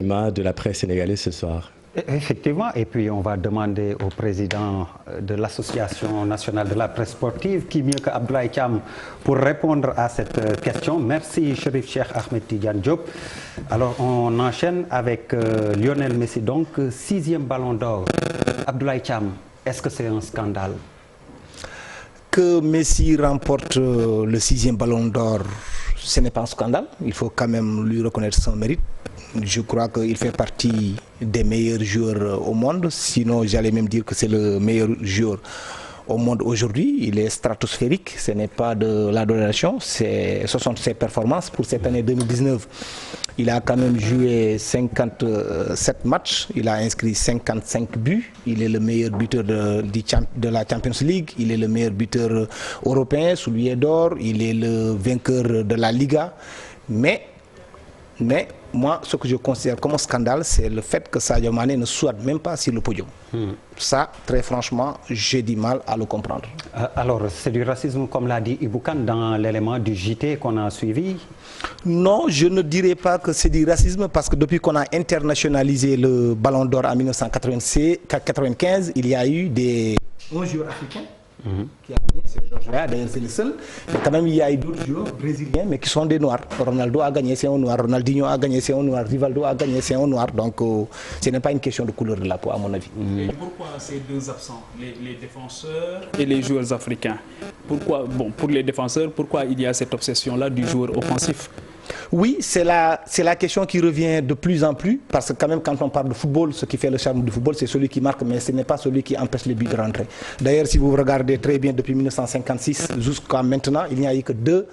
de la presse sénégalaise ce soir. Effectivement, et puis on va demander au président de l'Association nationale de la presse sportive, qui mieux que Abdoulaye Thiam, pour répondre à cette question. Merci Chérif Cheikh Ahmed Tidiane Diop. Alors on enchaîne avec Lionel Messi, donc 6e ballon d'or. Abdoulaye Thiam, est-ce que c'est un scandale? Que Messi remporte le 6e ballon d'or, ce n'est pas un scandale. Il faut quand même lui reconnaître son mérite. Je crois qu'il fait partie des meilleurs joueurs au monde. Sinon, j'allais même dire que c'est le meilleur joueur au monde aujourd'hui. Il est stratosphérique. Ce n'est pas de l'adoration. Ce sont ses performances pour cette année 2019. Il a quand même joué 57 matchs. Il a inscrit 55 buts. Il est le meilleur buteur de la Champions League. Il est le meilleur buteur européen, soulier d'or. Il est le vainqueur de la Liga. Mais moi, ce que je considère comme un scandale, c'est le fait que Sadio Mané ne soit même pas sur le podium. Ça, très franchement, j'ai du mal à le comprendre. Alors, c'est du racisme, comme l'a dit Iboukan dans l'élément du JT qu'on a suivi? Non, je ne dirais pas que c'est du racisme, parce que depuis qu'on a internationalisé le Ballon d'Or en 1995, il y a eu des 11 joueurs africains. Qui a gagné, c'est Georges Weah, d'ailleurs c'est le seul. Mais quand même, il y a eu d'autres joueurs brésiliens, mais qui sont des noirs. Ronaldo a gagné, c'est un noir. Ronaldinho a gagné, c'est un noir. Rivaldo a gagné, c'est un noir. Donc, ce n'est pas une question de couleur de la peau, à mon avis. Et pourquoi ces deux absents, les défenseurs et les joueurs africains? Pourquoi, bon, pour les défenseurs, pourquoi il y a cette obsession-là du joueur offensif? Oui, c'est la question qui revient de plus en plus, parce que quand même quand on parle de football, ce qui fait le charme du football, c'est celui qui marque, mais ce n'est pas celui qui empêche les buts de rentrer. D'ailleurs, si vous regardez très bien depuis 1956 jusqu'à maintenant, il n'y a eu que 2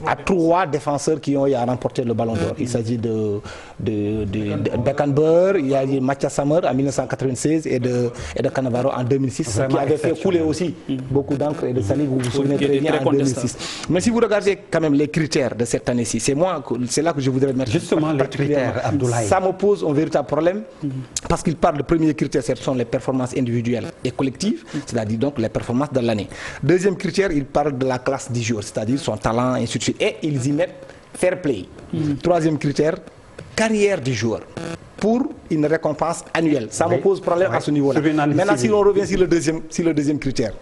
à 3 défenseurs qui ont eu à remporter le Ballon d'Or. Il s'agit de Beckenbauer, il y a eu Mathias Sammer en 1996 et de Cannavaro en 2006, ce qui avait fait couler aussi beaucoup d'encre et de salive, vous vous souvenez très bien, en 2006. Mais si vous regardez quand même les critères de cette année-ci, c'est là que je voudrais mettre justement les critères, Abdoulaye. Ça me pose un véritable problème, parce qu'il parle de premier critère, ce sont les performances individuelles et collectives, c'est-à-dire donc les performances de l'année. Deuxième critère, il parle de la classe du joueur, c'est-à-dire son talent, et ainsi de suite. Et ils y mettent fair play. Troisième critère, carrière du joueur, pour une récompense annuelle. Ça me pose problème à ce niveau-là. Maintenant, si l'on revient sur le deuxième critère,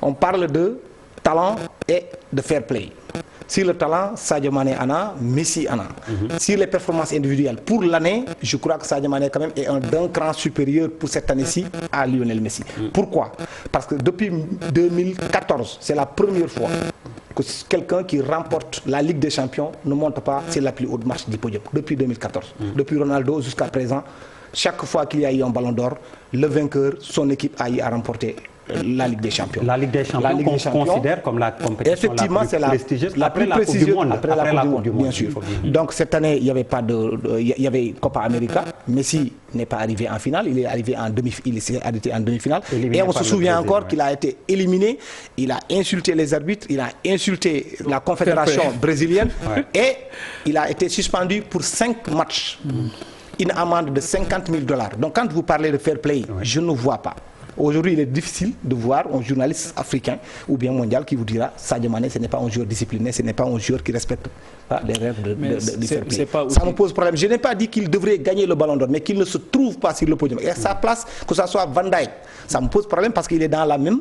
on parle de talent et de fair play. Sur le talent, Sadio Mané en a, Messi en a. Sur les performances individuelles, pour l'année, je crois que Sadio Mané quand même est d'un cran supérieur pour cette année-ci à Lionel Messi. Pourquoi? Parce que depuis 2014, c'est la première fois que quelqu'un qui remporte la Ligue des Champions ne monte pas sur la plus haute marche du podium. Depuis 2014. Depuis Ronaldo jusqu'à présent, chaque fois qu'il y a eu un Ballon d'Or, le vainqueur, son équipe a eu à remporter la Ligue des Champions. La Ligue des Champions qu'on considère comme la compétition effectivement, la plus prestigieuse après la Coupe du Monde. Après la Coupe du Monde, bien sûr. Donc cette année, il n'y avait pas il y avait Copa América. Messi n'est pas arrivé en finale, il est arrivé en demi-finale. Et on se souvient encore qu'il a été éliminé, il a insulté les arbitres, il a insulté la Confédération brésilienne et il a été suspendu pour 5 matchs. Une amende de $50 000. Donc quand vous parlez de fair play, je ne vois pas. Aujourd'hui, il est difficile de voir un journaliste africain ou bien mondial qui vous dira Sadio Mané, ce n'est pas un joueur discipliné, ce n'est pas un joueur qui respecte les règles de fair play. Ça me pose problème. Je n'ai pas dit qu'il devrait gagner le Ballon d'Or, mais qu'il ne se trouve pas sur le podium. Et à sa place, que ce soit Van Dijk, ça me pose problème parce qu'il est dans la même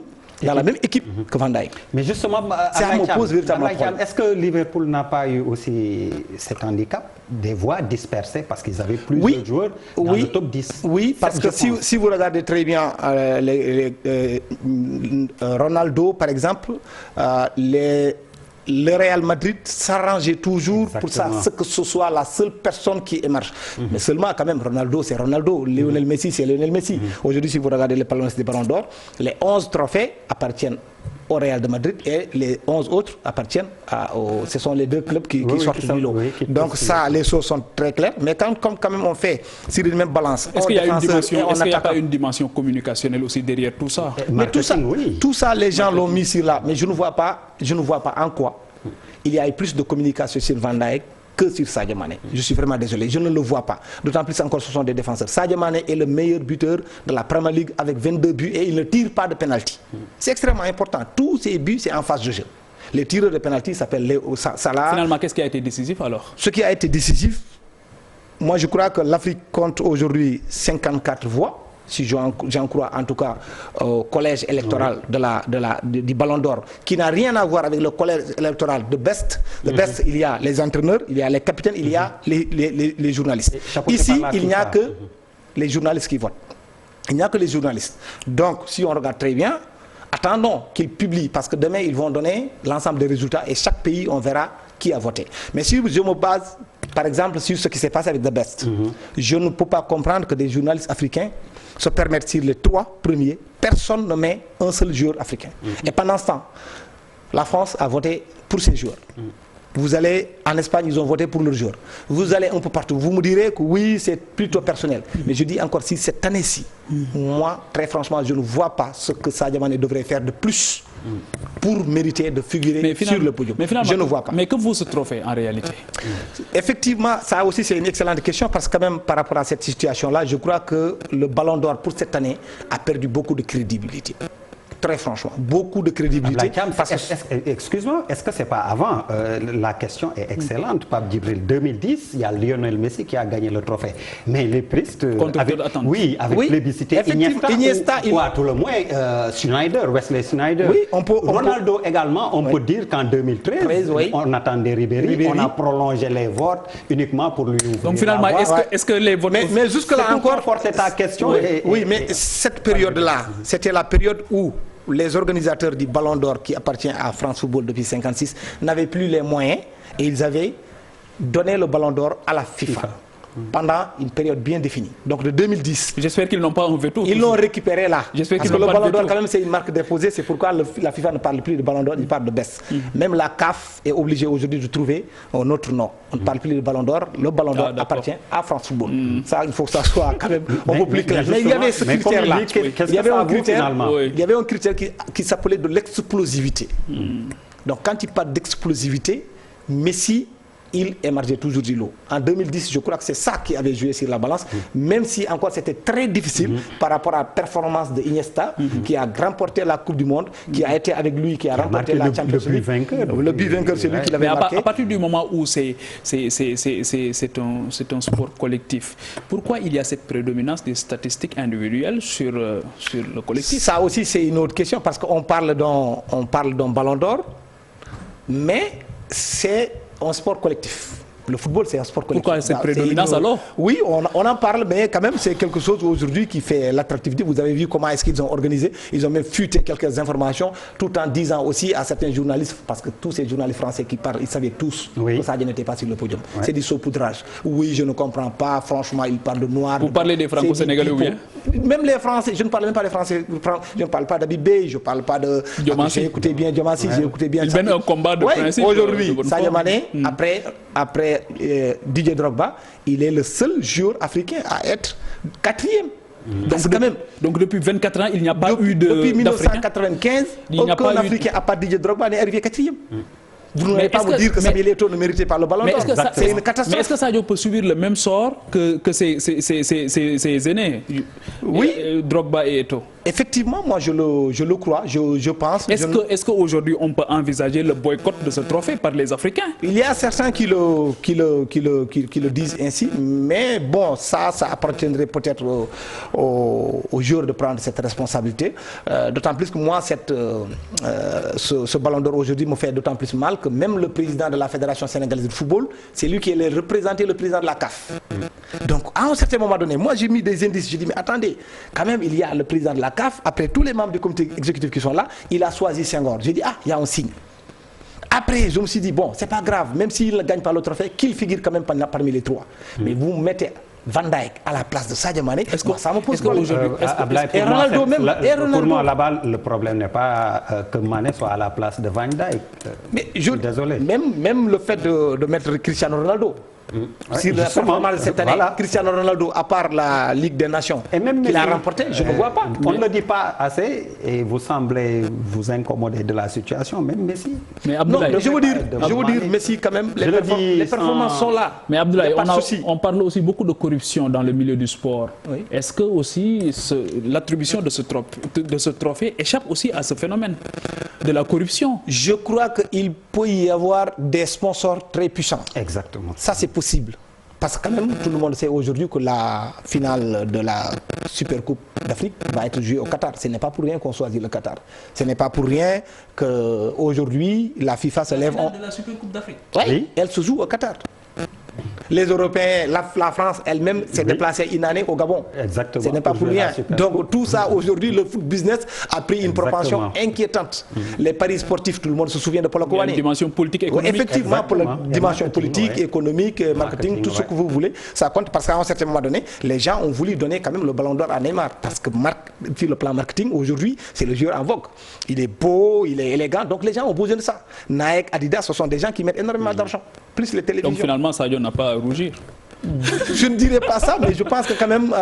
équipe que Van Dijk. Mais justement, ça me pose véritablement problème. Est-ce que Liverpool n'a pas eu aussi cet handicap des voix dispersées parce qu'ils avaient plusieurs joueurs dans le top 10? Oui, parce que si vous regardez très bien Ronaldo, par exemple, le Real Madrid s'arrangeait toujours pour ça, que ce soit la seule personne qui émerge. Mais seulement quand même, Ronaldo c'est Ronaldo, Lionel Messi c'est Lionel Messi. Aujourd'hui, si vous regardez les palmarès des Ballons d'Or, les 11 trophées appartiennent au Real de Madrid et les 11 autres appartiennent ce sont les 2 clubs qui sortent du lot. Donc ça, les choses sont très claires. Mais quand même on fait sur une même balance, est-ce qu'il n'y a pas une dimension communicationnelle aussi derrière tout ça? Mais tout ça, les gens l'ont mis sur là. Mais je ne vois pas en quoi il y a eu plus de communication sur Van Dijk que sur Sadio Mané. Je suis vraiment désolé, je ne le vois pas. D'autant plus encore ce sont des défenseurs. Sadio Mané est le meilleur buteur de la Premier League avec 22 buts et il ne tire pas de penalty. C'est extrêmement important. Tous ces buts, c'est en phase de jeu. Les tireurs de penalty s'appellent Léo Salah. Finalement, qu'est-ce qui a été décisif alors? Ce qui a été décisif, moi je crois que l'Afrique compte aujourd'hui 54 voix, si j'en crois en tout cas au collège électoral du Ballon d'Or, qui n'a rien à voir avec le collège électoral de Best. De Best, il y a les entraîneurs, il y a les capitaines, il y a les journalistes. Ici, il n'y a que les journalistes qui votent. Il n'y a que les journalistes. Donc, si on regarde très bien, attendons qu'ils publient, parce que demain, ils vont donner l'ensemble des résultats et chaque pays, on verra qui a voté. Mais si je me base, par exemple, sur ce qui s'est passé avec The Best, je ne peux pas comprendre que des journalistes africains se permettent sur les 3 premiers, personne ne met un seul joueur africain. Et pendant ce temps, la France a voté pour ses joueurs. Vous allez en Espagne, ils ont voté pour leurs joueurs. Vous allez un peu partout. Vous me direz que oui, c'est plutôt personnel. Mais je dis encore, si cette année-ci, moi, très franchement, je ne vois pas ce que Sadio Mané devrait faire de plus pour mériter de figurer sur le podium. Je ne vois pas. Mais que vaut ce trophée en réalité? Effectivement, ça aussi c'est une excellente question parce que quand même par rapport à cette situation-là, je crois que le Ballon d'Or pour cette année a perdu beaucoup de crédibilité. Très franchement, beaucoup de crédibilité. Excuse-moi, est-ce que c'est pas avant la question est excellente, Pape Djibril. 2010, il y a Lionel Messi qui a gagné le trophée. Mais les pristes, avec plébiscité, Iniesta ou à tout le moins Schneider, Wesley Schneider. Oui, Ronaldo également, on peut dire qu'en 2013, on attendait Ribéry, on a prolongé les votes uniquement pour lui ouvrir. Donc finalement, est-ce que les votes... Mais jusque-là encore... C'est ta question. Oui, mais cette période-là, c'était la période où les organisateurs du Ballon d'Or qui appartient à France Football depuis 1956 n'avaient plus les moyens et ils avaient donné le Ballon d'Or à la FIFA pendant une période bien définie. Donc de 2010. J'espère qu'ils n'ont pas un veto. Ils l'ont récupéré là. Parce que le Ballon d'Or quand même c'est une marque déposée, c'est pourquoi la FIFA ne parle plus de Ballon d'Or, il parle de Best. Même la CAF est obligée aujourd'hui de trouver un autre nom. On ne parle plus de Ballon d'Or, le Ballon d'Or appartient à France Football. Ça, il faut que ça soit quand même un peu plus clair. Mais il y avait ce critère-là. Il y avait un critère qui s'appelait de l'explosivité. Donc quand il parle d'explosivité, Messi, il émergeait toujours du lot. En 2010, je crois que c'est ça qui avait joué sur la balance, même si encore c'était très difficile par rapport à la performance de Iniesta, qui a remporté la Coupe du Monde, qui a été avec lui, qui a remporté la Champions League. Le but vainqueur, c'est lui qui l'avait marqué. À partir du moment où c'est un sport collectif, pourquoi il y a cette prédominance des statistiques individuelles sur le collectif? Ça aussi, c'est une autre question, parce qu'on parle d'un Ballon d'Or, mais c'est un sport collectif. Le football, c'est un sport collectif. Pourquoi cette prédominance alors? Oui, on en parle, mais quand même, c'est quelque chose aujourd'hui qui fait l'attractivité. Vous avez vu comment est-ce qu'ils ont organisé. Ils ont même fuité quelques informations, tout en disant aussi à certains journalistes, parce que tous ces journalistes français qui parlent, ils savaient tous que Sadio n'était pas sur le podium. C'est du saupoudrage. Oui, je ne comprends pas. Franchement, ils parlent de noir. Vous parlez des Franco-Sénégalais ou bien? Même les Français, je ne parle même pas des Français. Je ne parle pas d'Abibé, je ne parle pas de... J'ai écouté bien Diomassi, j'ai écouté bien... Il mène un combat de principe. Aujourd'hui, Sadio Mané, après Didier Drogba, il est le seul joueur africain à être 4e. Donc depuis 24 ans, il n'y a pas eu de... Depuis 1995, aucun Africain à part Didier Drogba n'est arrivé 4e. Vous n'allez pas me dire que Samuel Eto'o ne méritait pas le Ballon d'Or. C'est une catastrophe. Mais est-ce que Sadio peut subir le même sort que ses aînés, Drogba et Eto'o? Effectivement, moi je le crois, je pense. Est-ce qu'aujourd'hui on peut envisager le boycott de ce trophée par les Africains? Il y a certains qui le disent ainsi, mais bon, ça appartiendrait peut-être aux joueurs de prendre cette responsabilité. D'autant plus que moi, ce Ballon d'Or aujourd'hui me fait d'autant plus mal que même le président de la Fédération sénégalaise de football, c'est lui qui allait représenter le président de la CAF. Donc à un certain moment donné, moi j'ai mis des indices, j'ai dit mais attendez, quand même il y a le président de la CAF, après tous les membres du comité exécutif qui sont là, il a choisi Senghor. J'ai dit, il y a un signe. Après, je me suis dit, bon, c'est pas grave, même s'il ne gagne pas le trophée, qu'il figure quand même parmi les 3. Mais vous mettez Van Dijk à la place de Sadio Mané, ça me pose problème. Et Ronaldo même. Pour moi, là-bas, le problème n'est pas que Mané soit à la place de Van Dijk. Mais je suis désolé. Même le fait de mettre Cristiano Ronaldo. Si la performance cette année, Cristiano Ronaldo, à part la Ligue des Nations qu'il a remporté, je ne vois pas. On ne le dit pas assez et vous semblez vous incommoder de la situation, même Messi. Mais Abdoulaye, je veux dire, Messi quand même, les performances sont là. Mais Abdoulaye, on parle aussi beaucoup de corruption dans le milieu du sport. Oui. Est-ce que aussi l'attribution de ce trophée échappe aussi à ce phénomène de la corruption? Je crois qu'il peut y avoir des sponsors très puissants. Exactement. Ça, c'est possible. Parce que quand même, tout le monde sait aujourd'hui que la finale de la Super Coupe d'Afrique va être jouée au Qatar. Ce n'est pas pour rien qu'on choisit le Qatar. Ce n'est pas pour rien qu'aujourd'hui, la FIFA se lève... La finale de la Super Coupe d'Afrique. Oui, elle se joue au Qatar. Les Européens, la France elle-même s'est déplacée une année au Gabon. Exactement. Ce n'est pas pour rien. Donc tout ça, aujourd'hui, le foot business a pris une proportion inquiétante. Les paris sportifs, tout le monde se souvient de Paulo Kouane. Il y a une dimension politique et économique. Effectivement, pour la dimension politique, économique, marketing, tout ce que vous voulez, ça compte parce qu'à un certain moment donné, les gens ont voulu donner quand même le ballon d'or à Neymar. Parce que sur le plan marketing, aujourd'hui, c'est le joueur en vogue. Il est beau, il est élégant, donc les gens ont besoin de ça. Nike, Adidas, ce sont des gens qui mettent énormément d'argent. Plus les télévisions. Donc finalement, Sadio n'a pas à rougir. Je ne dirais pas ça, mais je pense que quand même,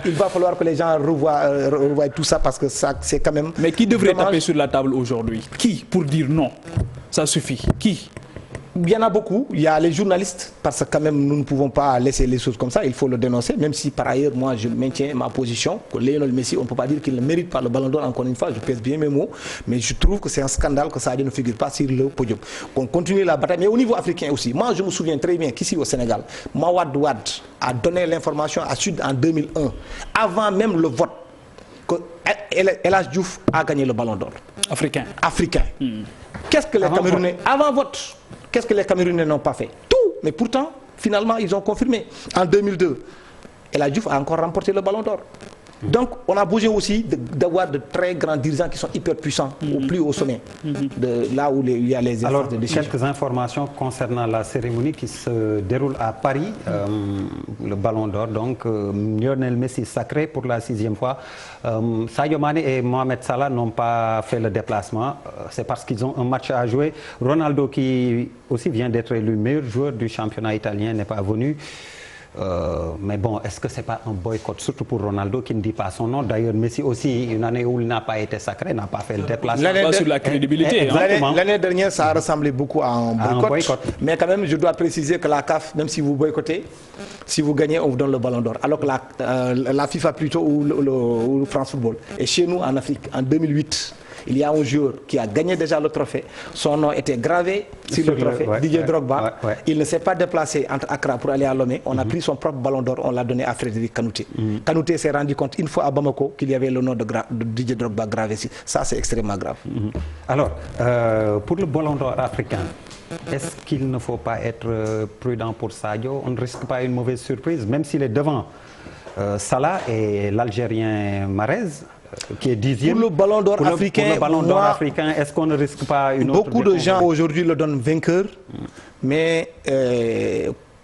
il va falloir que les gens revoient tout ça parce que ça, c'est quand même... Mais qui devrait taper sur la table aujourd'hui? Qui pour dire non? Ça suffit. Qui? Il y en a beaucoup. Il y a les journalistes, parce que quand même, nous ne pouvons pas laisser les choses comme ça. Il faut le dénoncer, même si par ailleurs, moi, je maintiens ma position, que Lionel Messi, on ne peut pas dire qu'il ne mérite pas le ballon d'or, encore une fois, je pèse bien mes mots, mais je trouve que c'est un scandale que Sadio ne figure pas sur le podium. Qu'on continue la bataille, mais au niveau africain aussi. Moi, je me souviens très bien qu'ici au Sénégal, Mawad Ouad a donné l'information à Sud en 2001, avant même le vote, que El Hadj Diouf a gagné le ballon d'or. Africain. Qu'est-ce que les Camerounais, avant vote, qu'est-ce que les Camerounais n'ont pas fait? Tout. Mais pourtant, finalement, ils ont confirmé. En 2002, El Hadj Diouf a encore remporté le ballon d'or. Donc, on a besoin aussi d'avoir de très grands dirigeants qui sont hyper puissants, au plus haut sommet, de là où il y a les Alors, instances de décision. quelques informations concernant la cérémonie qui se déroule à Paris, le Ballon d'Or. Donc, Lionel Messi sacré pour la 6e fois. Sadio Mané et Mohamed Salah n'ont pas fait le déplacement. C'est parce qu'ils ont un match à jouer. Ronaldo, qui aussi vient d'être élu meilleur joueur du championnat italien, n'est pas venu. Mais bon, est-ce que ce n'est pas un boycott, surtout pour Ronaldo qui ne dit pas son nom? D'ailleurs, Messi aussi, une année où il n'a pas été sacré, n'a pas fait le déplacement. Pas sur la crédibilité. L'année dernière, ça a ressemblé beaucoup à un boycott. Mais quand même, je dois préciser que la CAF, même si vous boycottez, si vous gagnez, on vous donne le ballon d'or. Alors que la FIFA plutôt ou le France Football. Et chez nous, en Afrique, en 2008, il y a un joueur qui a gagné déjà le trophée. Son nom était gravé sur le trophée, Didier Drogba. Il ne s'est pas déplacé entre Accra pour aller à Lomé. On a pris son propre ballon d'or, on l'a donné à Frédéric Kanouté. Kanouté s'est rendu compte une fois à Bamako qu'il y avait le nom de Didier Drogba gravé ici. Ça, c'est extrêmement grave. Alors, pour le ballon d'or africain, est-ce qu'il ne faut pas être prudent pour Sadio? On ne risque pas une mauvaise surprise, même s'il est devant Salah et l'Algérien Mahrez, qui est 10e. Pour le ballon d'or africain, pour le ballon d'or africain, est-ce qu'on ne risque pas une autre? Beaucoup de gens aujourd'hui le donnent vainqueur, mais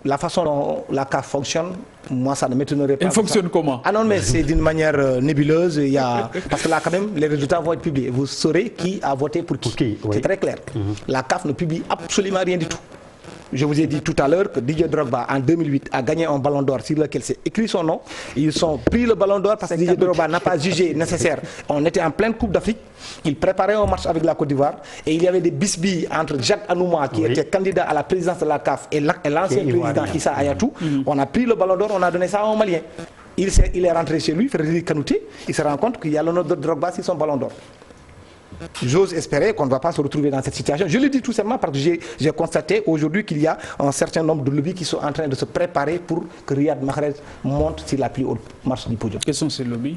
la façon dont la CAF fonctionne, moi ça ne m'étonnerait pas. Elle fonctionne comment? Ah non, mais c'est d'une manière nébuleuse. Parce que là quand même, les résultats vont être publiés. Vous saurez qui a voté pour qui. C'est très clair. La CAF ne publie absolument rien du tout. Je vous ai dit tout à l'heure que Didier Drogba, en 2008, a gagné un ballon d'or sur lequel c'est écrit son nom. Ils ont pris le ballon d'or parce que Didier Drogba n'a pas jugé nécessaire. On était en pleine Coupe d'Afrique. Il préparait un match avec la Côte d'Ivoire. Et il y avait des bisbilles entre Jacques Anouma, qui était candidat à la présidence de la CAF, et l'ancien président Issa Hayatou. On a pris le ballon d'or, on a donné ça à un Malien. Il est rentré chez lui, Frédéric Kanouté. Il se rend compte qu'il y a le nom de Drogba sur son ballon d'or. J'ose espérer qu'on ne va pas se retrouver dans cette situation. Je le dis tout simplement parce que j'ai constaté aujourd'hui qu'il y a un certain nombre de lobbies qui sont en train de se préparer pour que Riyad Mahrez monte sur la plus haute marche du podium. Quels sont ces lobbies?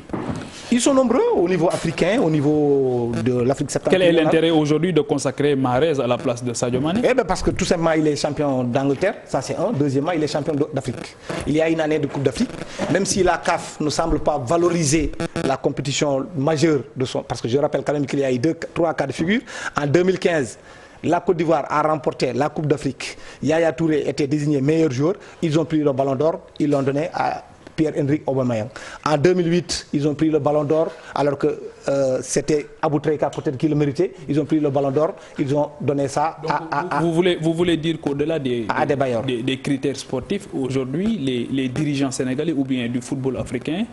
Ils sont nombreux au niveau africain, au niveau de l'Afrique septentrionale. Quel est l'intérêt aujourd'hui de consacrer Mahrez à la place de Sadio Mané? Eh bien parce que tout simplement il est champion d'Angleterre, ça c'est un. Deuxièmement, il est champion d'Afrique. Il y a une année de Coupe d'Afrique, même si la CAF ne semble pas valoriser la compétition majeure de son... Parce que je rappelle quand même qu'il y a eu 3 cas de figure. En 2015, la Côte d'Ivoire a remporté la Coupe d'Afrique. Yaya Touré était désigné meilleur joueur. Ils ont pris le ballon d'or, ils l'ont donné à Pierre-Emerick Aubameyang. En 2008, ils ont pris le ballon d'or alors que c'était Abou Treika peut-être qui le méritait. Ils ont pris le ballon d'or, ils ont donné ça à vous voulez dire qu'au-delà des critères sportifs, aujourd'hui, les dirigeants sénégalais ou bien du football africain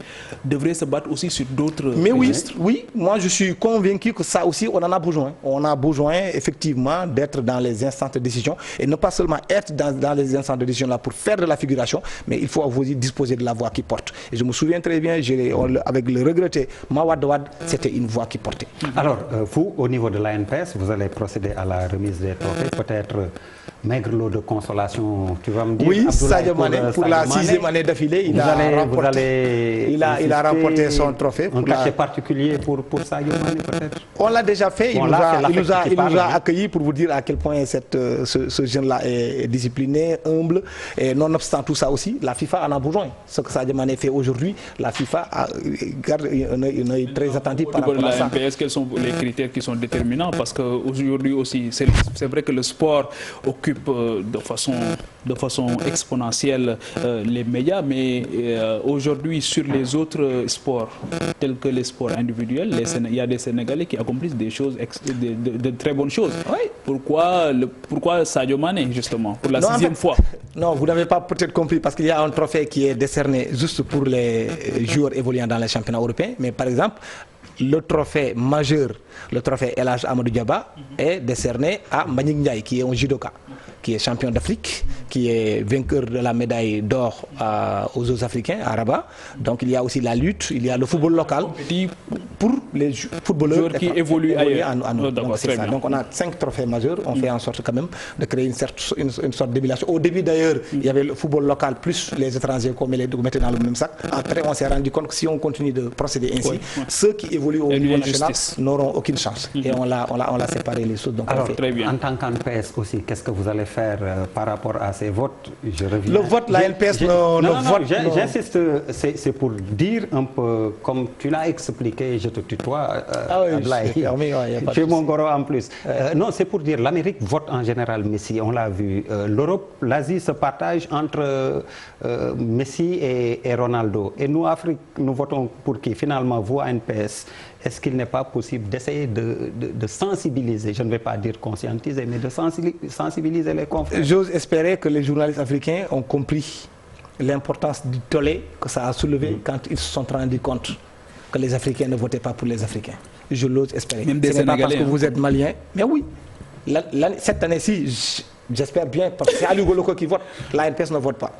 devraient se battre aussi sur d'autres... Mais oui, moi je suis convaincu que ça aussi, on en a besoin. On a besoin effectivement d'être dans les instances de décision et ne pas seulement être dans les instances de décision là pour faire de la figuration, mais il faut aussi disposer de la voix qui porte. Et je me souviens très bien, avec le regretté Mawad Ouad, c'était une voix qui portait. Alors, vous, au niveau de l'ANPS, vous allez procéder à la remise des trophées. Peut-être maigre lot de consolation, tu vas me dire. Oui, Abdoulaye, Sadio Mané, pour la 6e année d'affilée, il a remporté son trophée. Un cachet particulier pour Sadio Mané peut-être. On l'a déjà fait, bon, il nous a accueillis pour vous dire à quel point ce jeune-là est discipliné, humble, et nonobstant tout ça aussi, la FIFA en a besoin. Ce que Sadio Mané fait aujourd'hui, la FIFA garde un œil très attentif par rapport à ça. MPS, quels sont les critères qui sont déterminants? Parce qu'aujourd'hui aussi, c'est vrai que le sport occupe de façon exponentielle les médias, mais aujourd'hui sur les autres sports tels que les sports individuels, il y a des Sénégalais qui accomplissent des choses, de très bonnes choses. Oui. Pourquoi Sadio Mané justement pour la 6e fois? Non, vous n'avez pas peut-être compris, parce qu'il y a un trophée qui est décerné juste pour les joueurs évoluant dans les championnats européens, mais par exemple le trophée majeur, le trophée El Hadj Amadou Diaba, est décerné à Mbagnick Ndiaye, qui est un judoka, qui est champion d'Afrique, qui est vainqueur de la médaille d'or aux Jeux africains à Rabat. Donc il y a aussi la lutte, il y a le football local pour les footballeurs qui évoluent ailleurs. Donc on a 5 trophées majeurs, on fait en sorte quand même de créer une sorte d'émulation. Au début d'ailleurs, il y avait le football local plus les étrangers qu'on mettait dans le même sac. Après on s'est rendu compte que si on continue de procéder ainsi, ceux qui évoluent au niveau national n'auront aucune chance. Et on l'a séparé les choses. Donc alors, en tant qu'ANPS aussi, qu'est-ce que vous allez faire par rapport à ces votes? Je reviens. Le vote, la NPS ne vote. J'insiste, c'est pour dire un peu, comme tu l'as expliqué, je te tutoie, tu es mon goro en plus. Non, c'est pour dire, l'Amérique vote en général Messi, on l'a vu. L'Europe, l'Asie se partage entre Messi et Ronaldo. Et nous, Afrique, nous votons pour qui? Finalement, vous, ANPS, est-ce qu'il n'est pas possible d'essayer de sensibiliser, je ne vais pas dire conscientiser, mais de sensibiliser les confrères? J'ose espérer que les journalistes africains ont compris l'importance du tollé que ça a soulevé quand ils se sont rendus compte que les Africains ne votaient pas pour les Africains. Je l'ose espérer. Même des Sénégalais, pas parce que hein. vous êtes Malien, mais oui. Cette année-ci, j'espère bien, parce que c'est Ali Goloko qui vote, l'ANPS ne vote pas.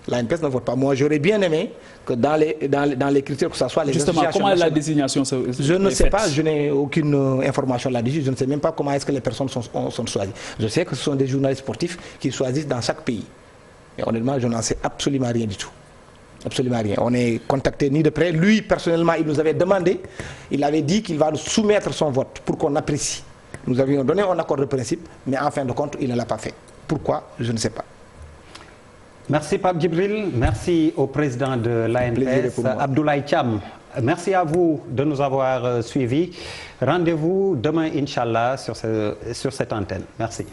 L'ANPS ne vote pas. Moi, j'aurais bien aimé que dans les critères, que ce soit les justement, comment la désignation je ne sais pas, je n'ai aucune information là-dessus. Je ne sais même pas comment est-ce que les personnes sont choisies. Je sais que ce sont des journalistes sportifs qui choisissent dans chaque pays. Mais honnêtement, je n'en sais absolument rien du tout. Absolument rien. On n'est contacté ni de près. Lui, personnellement, il nous avait demandé, il avait dit qu'il va nous soumettre son vote pour qu'on apprécie. Nous avions donné un accord de principe, mais en fin de compte, il ne l'a pas fait. Pourquoi? Je ne sais pas. Merci Pape Djibril, merci au président de l'ANPS, Abdoulaye Thiam. Merci à vous de nous avoir suivis. Rendez-vous demain, Inch'Allah, sur cette antenne. Merci.